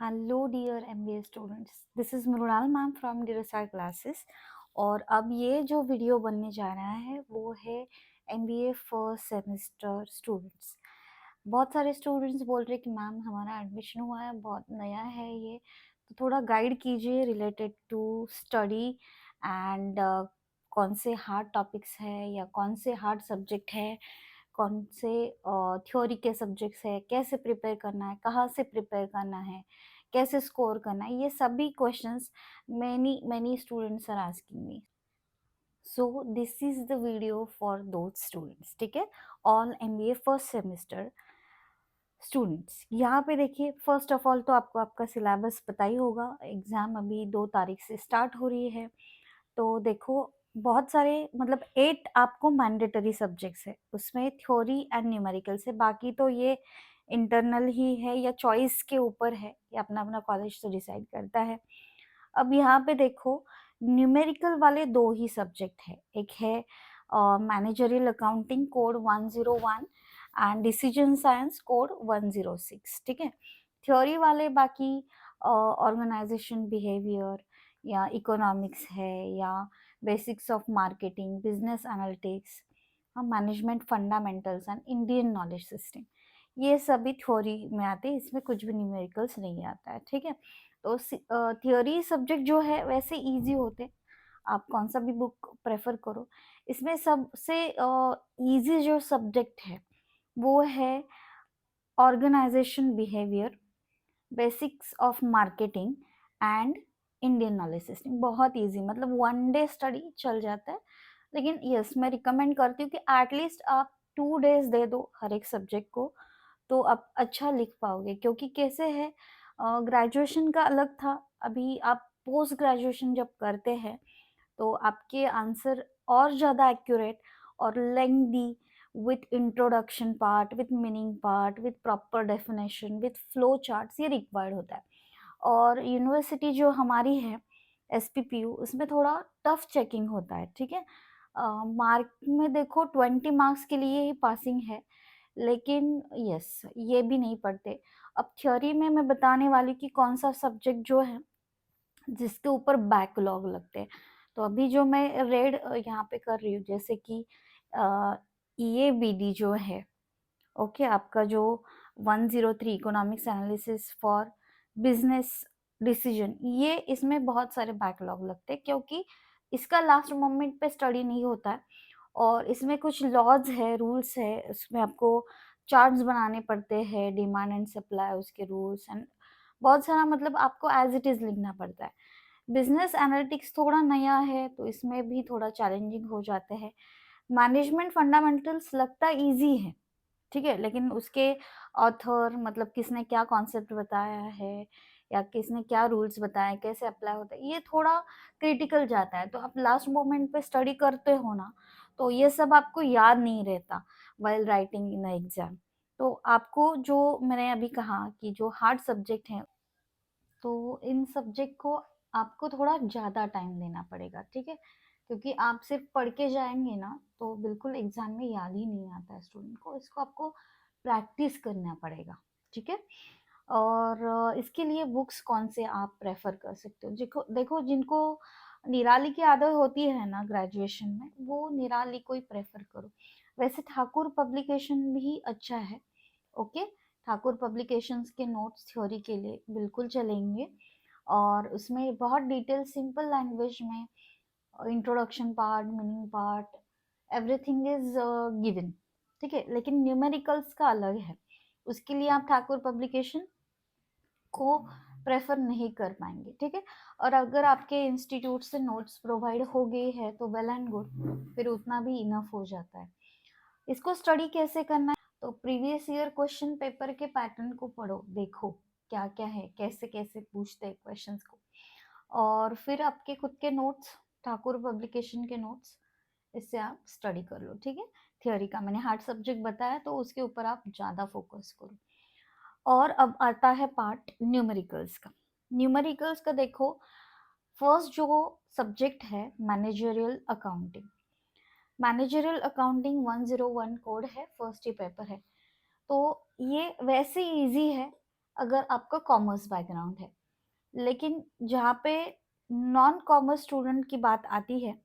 Hello dear MBA students, this is Mrinal ma'am from डिरसार classes. और अब ये जो वीडियो बनने जा रहा है वो है एमबीए फर्स्ट सेमेस्टर स्टूडेंट्स। बहुत सारे स्टूडेंट्स बोल रहे कि मैम हमारा एडमिशन हुआ है, बहुत नया है ये, तो थोड़ा गाइड कीजिए रिलेटेड टू स्टडी एंड कौन से हार्ड टॉपिक्स है या कौन से हार्ड सब्जेक्ट है, कौन से थ्योरी के सब्जेक्ट्स है, कैसे प्रिपेयर करना है, कहाँ से प्रिपेयर करना है, कैसे स्कोर करना है, ये सभी questions many many students are asking me. So this is the video for those students, ठीक है, all MBA first semester students. यहाँ पे देखिए, फर्स्ट ऑफ ऑल तो आपको आपका सिलेबस पता ही होगा, एग्जाम अभी 2 तारीख से स्टार्ट हो रही है। तो देखो, बहुत सारे मतलब 8 आपको मैंडेटरी सब्जेक्ट्स है, उसमें थ्योरी एंड न्यूमेरिकल्स है, बाकी तो ये इंटरनल ही है या चॉइस के ऊपर है, ये अपना अपना कॉलेज तो डिसाइड करता है। अब यहाँ पे देखो, न्यूमेरिकल वाले 2 ही सब्जेक्ट है, एक है managerial accounting code 101 and decision science code 106, ठीक है। थ्योरी वाले बाकी ऑर्गेनाइजेशन बिहेवियर या इकोनॉमिक्स है या basics of marketing, business analytics, management fundamentals and Indian knowledge system, ये सभी थ्योरी में आते हैं, इसमें कुछ भी न्यूमेरिकल्स नहीं आता है, ठीक है। तो थियोरी सब्जेक्ट जो है वैसे इजी होते, आप कौन सा भी बुक प्रेफर करो, इसमें सबसे इजी जो सब्जेक्ट है वो है organisation behaviour, basics of marketing and Indian knowledge system. बहुत इजी, मतलब 1 डे स्टडी चल जाता है, लेकिन यस मैं रिकमेंड करती हूँ कि एटलीस्ट आप 2 डेज दे दो हर एक सब्जेक्ट को, तो आप अच्छा लिख पाओगे। क्योंकि कैसे है, ग्रेजुएशन का अलग था, अभी आप पोस्ट ग्रेजुएशन जब करते हैं तो आपके आंसर और ज़्यादा एक्यूरेट और lengthy, with introduction part, with meaning part, with proper definition, with flow charts, ये रिक्वायर्ड होता है। और यूनिवर्सिटी जो हमारी है एसपीपीयू, उसमें थोड़ा टफ चेकिंग होता है, ठीक है। मार्क में देखो 20 मार्क्स के लिए ही पासिंग है, लेकिन यस ये भी नहीं पढ़ते। अब थ्योरी में मैं बताने वाली कि कौन सा सब्जेक्ट जो है जिसके ऊपर बैकलॉग लगते हैं। तो अभी जो मैं रेड यहाँ पे कर रही हूँ, जैसे कि ईएबीडी जो है, ओके, आपका जो 103 economics analysis for business decision, ये इसमें बहुत सारे बैकलॉग लगते हैं क्योंकि इसका लास्ट मोमेंट पे स्टडी नहीं होता है। और इसमें कुछ लॉज है, रूल्स है, उसमें आपको चार्ट्स बनाने पड़ते हैं, डिमांड एंड सप्लाई, उसके रूल्स एंड बहुत सारा, मतलब आपको एज इट इज़ लिखना पड़ता है। बिजनेस एनालिटिक्स थोड़ा नया है तो इसमें भी थोड़ा चैलेंजिंग हो जाते हैं। मैनेजमेंट फंडामेंटल्स लगता इजी है, ठीक है, लेकिन उसके ऑथर, मतलब किसने क्या कॉन्सेप्ट बताया है या किसने क्या रूल्स बताए, कैसे अप्लाई होता है, ये थोड़ा क्रिटिकल जाता है। तो आप लास्ट मोमेंट पे स्टडी करते हो ना, तो ये सब आपको याद नहीं रहता वाइल राइटिंग इन एग्जाम। तो आपको जो मैंने अभी कहा कि जो हार्ड सब्जेक्ट हैं, तो इन सब्जेक्ट को आपको थोड़ा ज़्यादा टाइम देना पड़ेगा, ठीक है। क्योंकि आप सिर्फ पढ़ के जाएंगे ना तो बिल्कुल एग्जाम में याद ही नहीं आता है स्टूडेंट को, इसको आपको प्रैक्टिस करना पड़ेगा, ठीक है। और इसके लिए बुक्स कौन से आप प्रेफर कर सकते हो, देखो देखो जिनको निराली की आदत होती है ना ग्रेजुएशन में, वो निराली को ही प्रेफर करो। वैसे ठाकुर पब्लिकेशन भी अच्छा है, ओके। ठाकुर पब्लिकेशंस के नोट्स थ्योरी के लिए बिल्कुल चलेंगे, और उसमें बहुत डिटेल सिंपल लैंग्वेज में introduction part, meaning part, everything is given, ठीक है। लेकिन न्यूमेरिकल्स का अलग है, उसके लिए आप ठाकुर पब्लिकेशन को प्रेफर नहीं कर पाएंगे, ठीक है। और अगर आपके इंस्टीट्यूट से नोट्स प्रोवाइड हो गए हैं तो वेल एंड गुड, फिर उतना भी इनफ हो जाता है। इसको स्टडी कैसे करना है, तो प्रीवियस ईयर क्वेश्चन पेपर के पैटर्न को पढ़ो, देखो क्या क्या है, कैसे कैसे पूछते हैं क्वेश्चंस को, और फिर आपके खुद के नोट्स, ठाकुर पब्लिकेशन के नोट्स, इससे आप स्टडी कर लो, ठीक है। थियोरी का मैंने हार्ड सब्जेक्ट बताया तो उसके ऊपर आप ज़्यादा फोकस करो। और अब आता है पार्ट न्यूमेरिकल्स का। न्यूमेरिकल्स का देखो, फर्स्ट जो सब्जेक्ट है managerial accounting, managerial accounting 101 code है, फर्स्ट ही पेपर है। तो ये वैसे इजी है, अगर आपका कॉमर्स बैकग्राउंड है। लेकिन जहाँ पे नॉन कॉमर्स स्टूडेंट की बात आती है,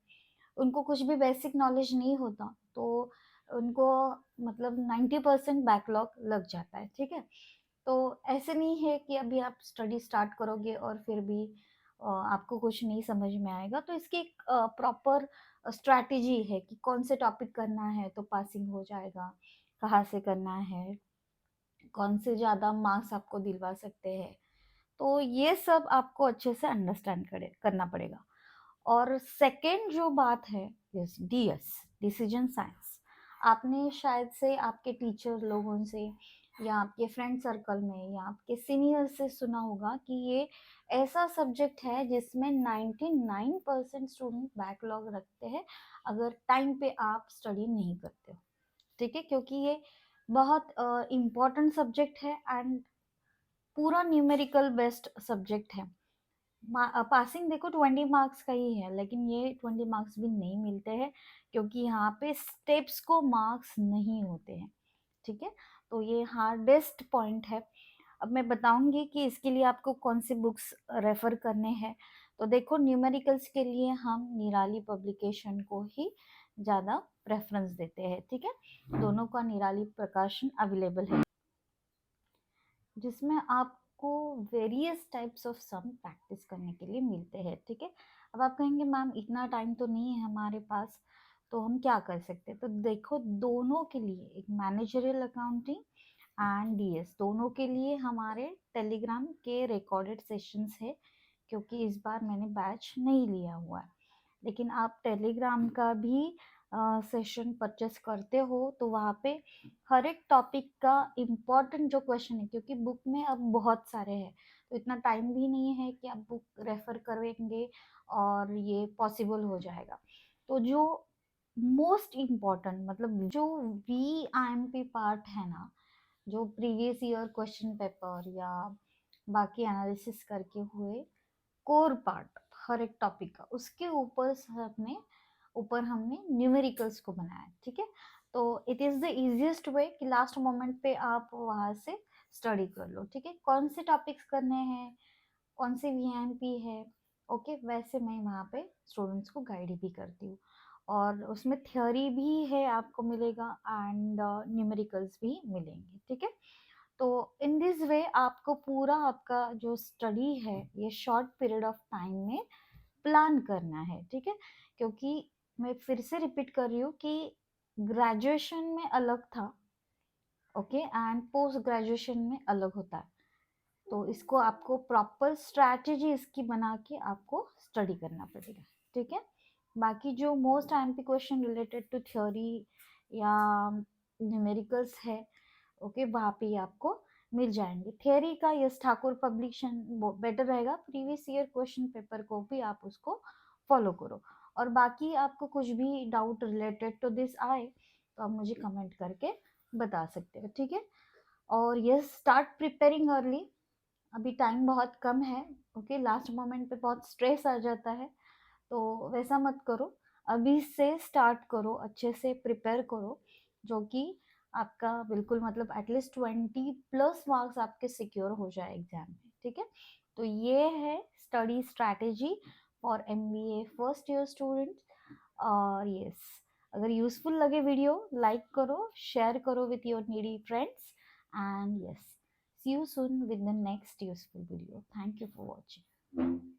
उनको कुछ भी बेसिक नॉलेज नहीं होता, तो उनको मतलब 90% बैकलॉग लग जाता है, ठीक है। तो ऐसे नहीं है कि अभी आप स्टडी स्टार्ट करोगे और फिर भी आपको कुछ नहीं समझ में आएगा। तो इसकी एक प्रॉपर स्ट्रैटेजी है कि कौन से टॉपिक करना है तो पासिंग हो जाएगा, कहाँ से करना है, कौन से ज़्यादा मार्क्स आपको दिलवा सकते हैं। तो ये सब आपको अच्छे से अंडरस्टैंड करना पड़ेगा। और सेकंड जो बात है, यस, डीएस, डिसीजन साइंस। आपने शायद से आपके टीचर लोगों से या आपके फ्रेंड सर्कल में या आपके सीनियर से सुना होगा कि ये ऐसा सब्जेक्ट है जिसमें 99% स्टूडेंट बैकलॉग रखते हैं अगर टाइम पे आप स्टडी नहीं करते हो, ठीक है। क्योंकि ये बहुत इम्पोर्टेंट सब्जेक्ट है एंड पूरा न्यूमेरिकल बेस्ड सब्जेक्ट है। पासिंग देखो 20 मार्क्स का ही है, लेकिन ये 20 मार्क्स भी नहीं मिलते हैं क्योंकि यहाँ पे स्टेप्स को मार्क्स नहीं होते हैं, ठीक है। तो ये हार्डेस्ट पॉइंट है। अब मैं बताऊंगी कि इसके लिए आपको कौन सी बुक्स रेफर करने हैं। तो देखो, न्यूमेरिकल्स के लिए हम निराली पब्लिकेशन को ही ज़्यादा प्रेफरेंस देते हैं, ठीक है। दोनों का निराली प्रकाशन अवेलेबल है, जिसमें आपको various types of some practice करने के लिए मिलते हैं, ठीक है। अब आप कहेंगे मैम इतना टाइम तो नहीं है हमारे पास, तो हम क्या कर सकते हैं। तो देखो, दोनों के लिए, एक मैनेजरियल अकाउंटिंग एंड डीएस, दोनों के लिए हमारे टेलीग्राम के रिकॉर्डेड सेशंस है। क्योंकि इस बार मैंने बैच नहीं लिया हुआ है, लेकिन आप टेलीग्राम का भी सेशन परचेस करते हो तो वहाँ पे हर एक टॉपिक का इम्पोर्टेंट जो क्वेश्चन है, क्योंकि बुक में अब बहुत सारे हैं तो इतना टाइम भी नहीं है कि आप बुक रेफर करेंगे और ये पॉसिबल हो जाएगा। तो जो मोस्ट इम्पोर्टेंट, मतलब जो VIMP पार्ट है ना, जो प्रीवियस ईयर क्वेश्चन पेपर या बाकी एनालिसिस करके हुए कोर पार्ट हर एक टॉपिक का, उसके ऊपर हमने न्यूमेरिकल्स को बनाया, ठीक है। तो it is the easiest way कि लास्ट मोमेंट पे आप वहाँ से स्टडी कर लो, ठीक है। कौन से टॉपिक्स करने हैं, कौन से VIMP है, ओके, वैसे मैं वहाँ पे स्टूडेंट्स को गाइड भी करती हूँ। और उसमें थ्योरी भी है, आपको मिलेगा, एंड न्यूमेरिकल्स भी मिलेंगे, ठीक है। तो इन दिस वे आपको पूरा आपका जो स्टडी है ये शॉर्ट पीरियड ऑफ टाइम में प्लान करना है, ठीक है। क्योंकि मैं फिर से रिपीट कर रही हूँ कि ग्रेजुएशन में अलग था, ओके, एंड पोस्ट ग्रेजुएशन में अलग होता है। तो इसको आपको प्रॉपर स्ट्रैटेजी इसकी बना के आपको स्टडी करना पड़ेगा, ठीक है। बाकी जो most IMP question related to theory या न्यूमेरिकल्स है, ओके, वहाँ पे आपको मिल जाएंगे। थियरी का यस ठाकुर पब्लिकेशन बेटर रहेगा, प्रीवियस ईयर क्वेश्चन पेपर को भी आप उसको फॉलो करो। और बाकी आपको कुछ भी डाउट रिलेटेड टू दिस आए तो आप मुझे कमेंट करके बता सकते हो, ठीक है। और यस, स्टार्ट प्रिपेयरिंग अर्ली। अभी टाइम बहुत कम है, ओके, लास्ट मोमेंट पे बहुत स्ट्रेस आ जाता है, तो वैसा मत करो। अभी से स्टार्ट करो, अच्छे से प्रिपेयर करो, जो कि आपका बिल्कुल मतलब एटलीस्ट 20+ मार्क्स आपके सिक्योर हो जाए एग्जाम में, ठीक है। तो ये है study strategy for MBA first year students. और यस, अगर यूजफुल लगे वीडियो, लाइक करो, शेयर करो with your needy friends, and yes, see you soon with the next useful video. Thank you for watching.